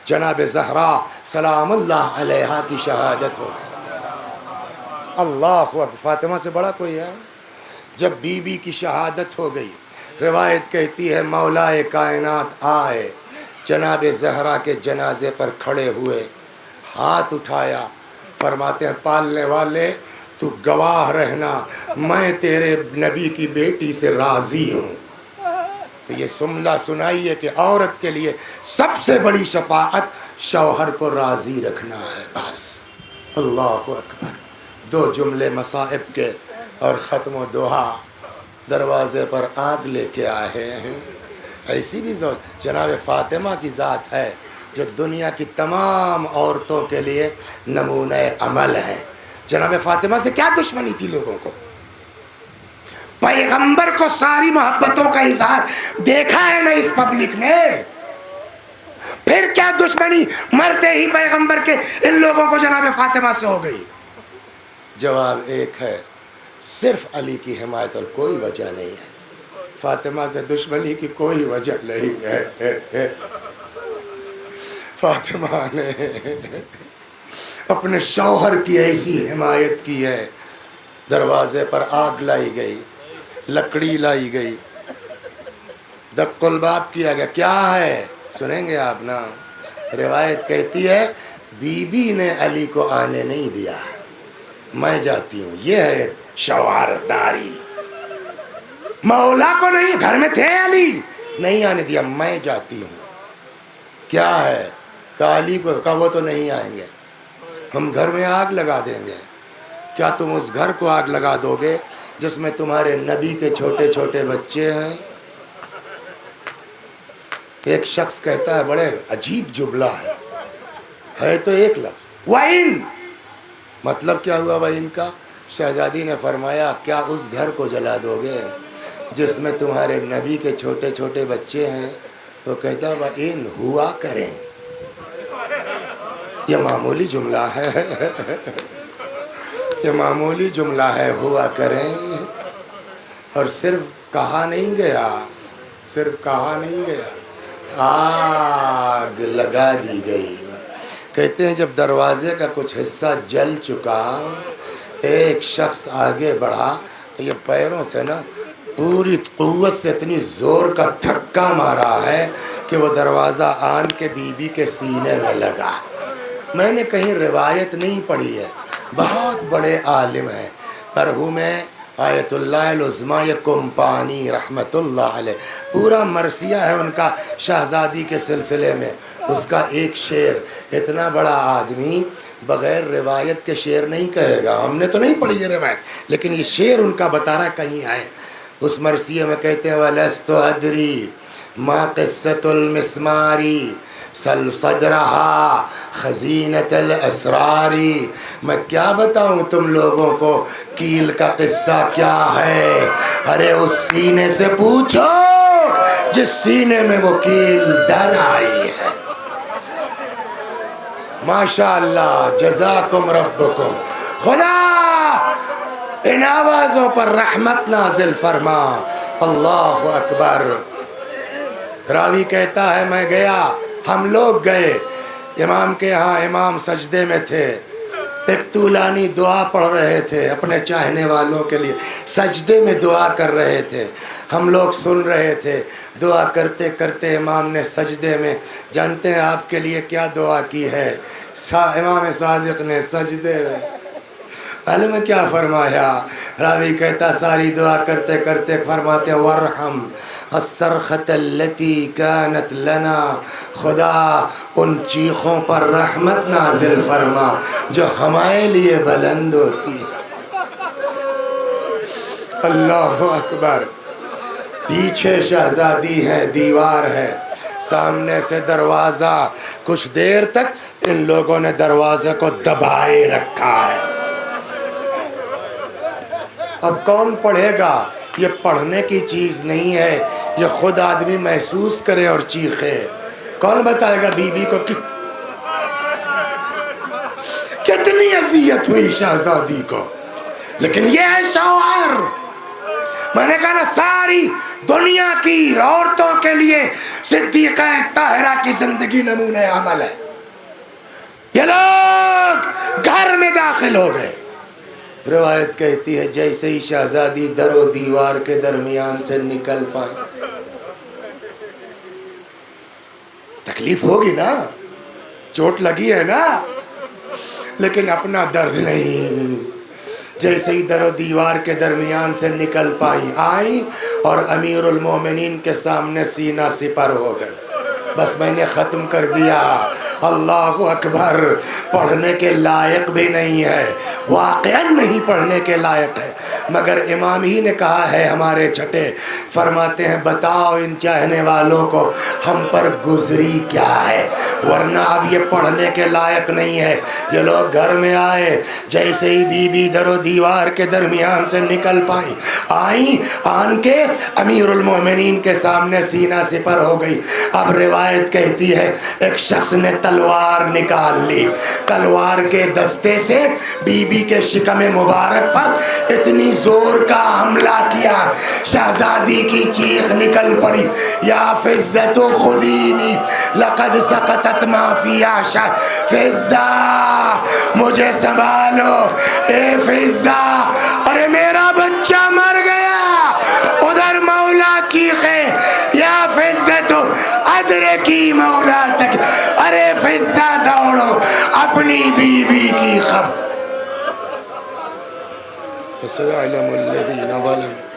جناب زہرا سلام اللہ علیہا کی شہادت ہو گئی۔ اللہ اکبر، فاطمہ سے بڑا کوئی ہے؟ جب بی بی کی شہادت ہو گئی، روایت کہتی ہے مولائے کائنات آئے، جناب زہرا کے جنازے پر کھڑے ہوئے، ہاتھ اٹھایا، فرماتے ہیں پالنے والے تو گواہ رہنا میں تیرے نبی کی بیٹی سے راضی ہوں۔ تو یہ جملہ سنائیے کہ عورت کے لیے سب سے بڑی شفاعت شوہر کو راضی رکھنا ہے، بس۔ اللہ اکبر، دو جملے مصائب کے اور ختم و دعا، دروازے پر آگ لے کے آئے ہیں۔ ایسی بھی جناب فاطمہ کی ذات ہے جو دنیا کی تمام عورتوں کے لیے نمونہ عمل ہے۔ جناب فاطمہ سے کیا دشمنی تھی لوگوں کو؟ پیغمبر کو ساری محبتوں کا اظہار دیکھا ہے نا اس پبلک نے، پھر کیا دشمنی مرتے ہی پیغمبر کے ان لوگوں کو جناب فاطمہ سے ہو گئی؟ جواب ایک ہے، صرف علی کی حمایت اور کوئی وجہ نہیں ہے۔ فاطمہ سے دشمنی کی کوئی وجہ نہیں ہے۔ فاطمہ نے اپنے شوہر کی ایسی حمایت کی ہے، دروازے پر آگ لائی گئی، لکڑی لائی گئی، دق الباب کیا گیا، کیا ہے سنیں گے آپ نا۔ روایت کہتی ہے بی بی نے علی کو آنے نہیں دیا، میں جاتی ہوں، یہ ہے شوہرداری۔ مولا کو نہیں، گھر میں تھے علی، نہیں آنے دیا، میں جاتی ہوں۔ کیا ہے؟ کہ علی کو کہا وہ تو نہیں آئیں گے، ہم گھر میں آگ لگا دیں گے۔ کیا تم اس گھر کو آگ لگا دو گے جس میں تمہارے نبی کے چھوٹے چھوٹے بچے ہیں؟ ایک شخص کہتا ہے بڑے عجیب جملہ ہے تو ایک لفظ، وَإِن، مطلب کیا ہوا وَإِن کا؟ شہزادی نے فرمایا کیا اس گھر کو جلا دو گے جس میں تمہارے نبی کے چھوٹے چھوٹے بچے ہیں؟ تو کہتا ہے وَإِن، ہوا کریں۔ یہ معمولی جملہ ہے، یہ معمولی جملہ ہے، ہوا کریں۔ اور صرف کہا نہیں گیا، صرف کہا نہیں گیا، آگ لگا دی گئی۔ کہتے ہیں جب دروازے کا کچھ حصہ جل چکا، ایک شخص آگے بڑھا، یہ پیروں سے نا پوری قوت سے اتنی زور کا دھکا مارا ہے کہ وہ دروازہ آن کے بی بی کے سینے میں لگا۔ میں نے کہیں روایت نہیں پڑھی ہے، بہت بڑے عالم ہیں، مرحوم آیت اللہ العظمیٰ کمپانی رحمت اللہ علیہ، پورا مرثیہ ہے ان کا شہزادی کے سلسلے میں۔ اس کا ایک شعر، اتنا بڑا آدمی بغیر روایت کے شعر نہیں کہے گا، ہم نے تو نہیں پڑھی یہ روایت، لیکن یہ شعر ان کا بتا رہا کہیں آئے۔ اس مرثیے میں کہتے ہیں وَلَسْتُ أَدْرِي مَا قِصَّةُ الْمِسْمَارِ سَلْ صَدْرَهَا خَزِينَةَ الْأَسْرَارِ، میں کیا بتاؤں تم لوگوں کو کیل کا قصہ کیا ہے؟ ارے اس سینے سے پوچھو جس سینے میں وہ کیل در آئی ہے۔ ماشاءاللہ، جزاکم ربکم، خدا ان آوازوں پر رحمت نازل فرما۔ اللہ اکبر۔ راوی کہتا ہے میں گیا، ہم لوگ گئے امام کے ہاں، امام سجدے میں تھے، ایک طولانی دعا پڑھ رہے تھے اپنے چاہنے والوں کے لیے، سجدے میں دعا کر رہے تھے، ہم لوگ سن رہے تھے۔ دعا کرتے کرتے امام نے سجدے میں، جانتے ہیں آپ کے لیے کیا دعا کی ہے امام صادق نے سجدے میں؟ معلوم ہے کیا فرمایا؟ راوی کہتا ساری دعا کرتے کرتے فرماتے ہیں وَارْحَمْ الصَّرْخَةَ الَّتِي كَانَتْ لَنَا، خدا ان چیخوں پر رحمت نازل فرما جو ہمارے لیے بلند ہوتی۔ اللہ اکبر۔ پیچھے شہزادی ہے، دیوار ہے، سامنے سے دروازہ، کچھ دیر تک ان لوگوں نے دروازے کو دبائے رکھا ہے۔ اب کون پڑھے گا؟ یہ پڑھنے کی چیز نہیں ہے، یہ خود آدمی محسوس کرے اور چیخے۔ کون بتائے گا بی بی کو کتنی اذیت ہوئی شہزادی کو؟ لیکن یہ ہے شوہر، میں نے کہا نا ساری دنیا کی عورتوں کے لیے صدیقہ طاہرہ کی زندگی نمونہ عمل ہے. یہ لوگ گھر میں داخل ہو گئے. روایت کہتی ہے جیسے ہی شہزادی در و دیوار کے درمیان سے نکل پائے. تکلیف ہوگی نا، چوٹ لگی ہے نا، لیکن اپنا درد نہیں. جیسے ہی در و دیوار کے درمیان سے نکل پائی، آئیں اور امیر المومنین کے سامنے سینہ سپر ہو گئے. بس میں نے ختم کر دیا. اللہ اکبر. پڑھنے کے لائق بھی نہیں ہے، واقعاً نہیں پڑھنے کے لائق ہے، مگر امام ہی نے کہا ہے ہمارے چھٹے، فرماتے ہیں بتاؤ ان چاہنے والوں کو ہم پر گزری کیا ہے، ورنہ اب یہ پڑھنے کے لائق نہیں ہے. یہ لوگ گھر میں آئے، جیسے ہی بی بی در و دیوار کے درمیان سے نکل پائیں، آئیں، آن کے امیر المومنین کے سامنے سینہ سپر ہو گئی. اب روایت کہتی ہے ایک شخص نے تلوار نکال لی، تلوار کے دستے سے بی بی کے شکم مبارک پر اتنی زور کا حملہ کیا، شہزادی کی چیخ نکل پڑی، یا فزت خذینی لقد سقطت ما فی عشا. فزا مجھے سنبھالو، اے فزا، ارے میرا بچہ مر گیا. ادھر مولا چیخے یا فزت ادرکی مولا تک، ارے فزا دوڑو اپنی بیوی کی خبر. وَسَيَعْلَمُ الَّذِينَ ظَلَمُوا